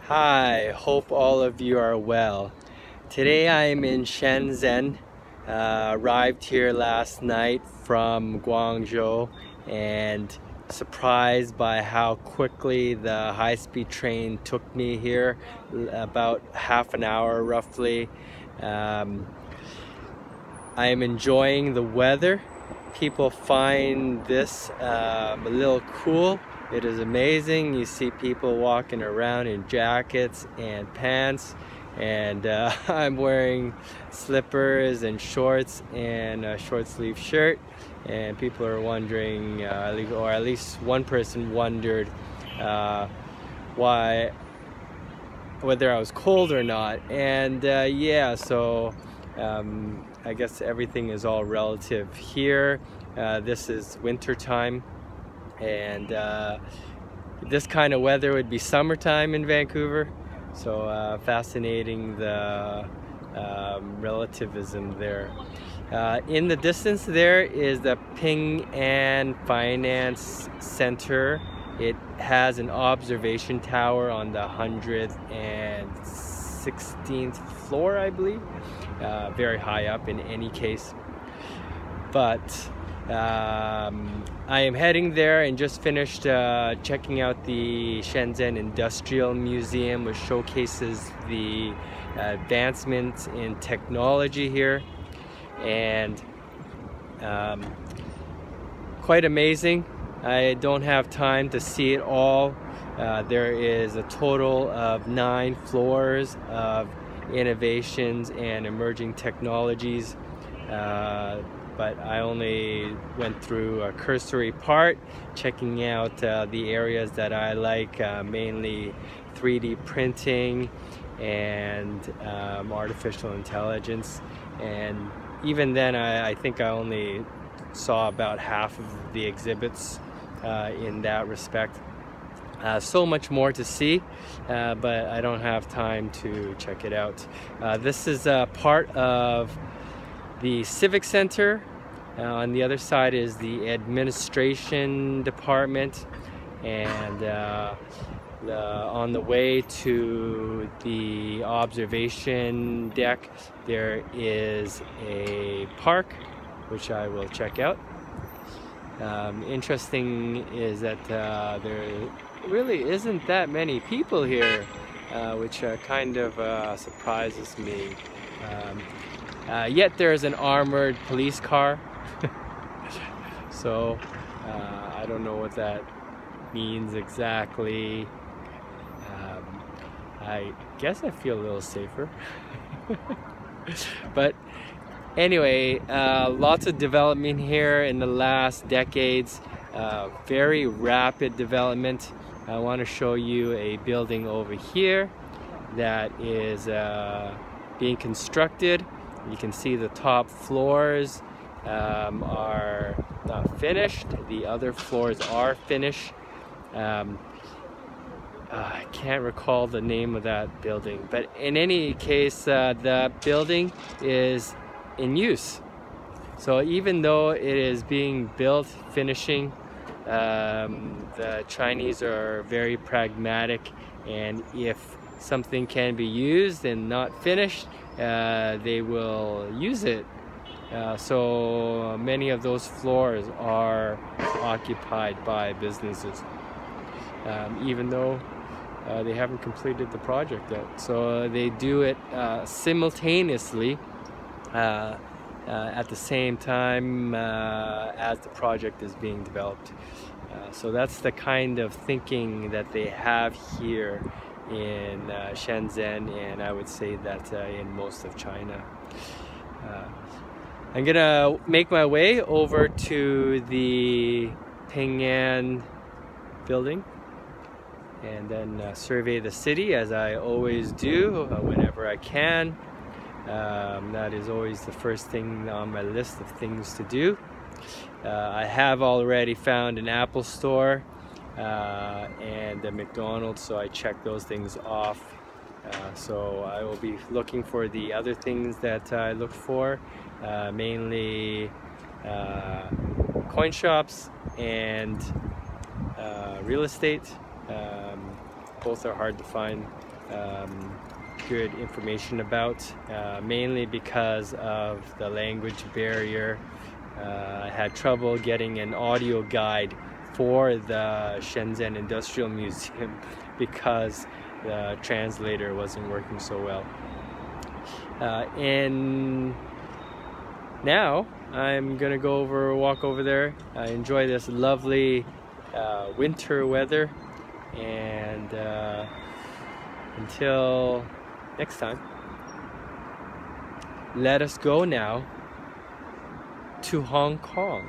Hi, hope all of you are well. Today I am in Shenzhen. Arrived here last night from Guangzhou and surprised by how quickly the high-speed train took me here, about half an hour roughly. Um, I am enjoying the weather. People find this a little cool. It is amazing. You see people walking around in jackets and pants, and I'm wearing slippers and shorts and a short sleeve shirt, and people are wondering, or at least one person wondered why, whether I was cold or not. And yeah, so I guess everything is all relative here. This is winter time, and this kind of weather would be summertime in Vancouver. So fascinating, the relativism there. In the distance there is the Ping An Finance Center. It has an observation tower on the 116th floor, I believe. Very high up in any case. But I am heading there and just finished checking out the Shenzhen Industrial Museum, which showcases the advancements in technology here. And quite amazing. I don't have time to see it all. There is a total of 9 floors of innovations and emerging technologies, but I only went through a cursory part, checking out the areas that I like, mainly 3D printing and artificial intelligence. And even then, I think I only saw about half of the exhibits in that respect. So much more to see, but I don't have time to check it out. This is part of the Civic Center. On the other side is the administration department, and on the way to the observation deck there is a park which I will check out. Interesting is that there really isn't that many people here, which kind of surprises me. Yet there's an armored police car. So I don't know what that means exactly. I guess I feel a little safer. But anyway, lots of development here in the last decades. Very rapid development. I want to show you a building over here that is being constructed. You can see the top floors are not finished. The other floors are finished. I can't recall the name of that building, but in any case, the building is in use. So even though it is being built, finishing, the Chinese are very pragmatic, and if something can be used and not finished, they will use it. So many of those floors are occupied by businesses, even though they haven't completed the project yet. So they do it simultaneously at the same time as the project is being developed. So that's the kind of thinking that they have here in Shenzhen, and I would say that in most of China. I'm gonna make my way over to the Ping An building and then survey the city, as I always do whenever I can. That is always the first thing on my list of things to do. I have already found an Apple store and a McDonald's, so I checked those things off. So I will be looking for the other things that I look for, mainly coin shops and real estate. Both are hard to find good information about, mainly because of the language barrier. I had trouble getting an audio guide for the Shenzhen Industrial Museum because the translator wasn't working so well. And now I'm gonna walk over there, enjoy this lovely winter weather, and until next time, let us go now to Hong Kong.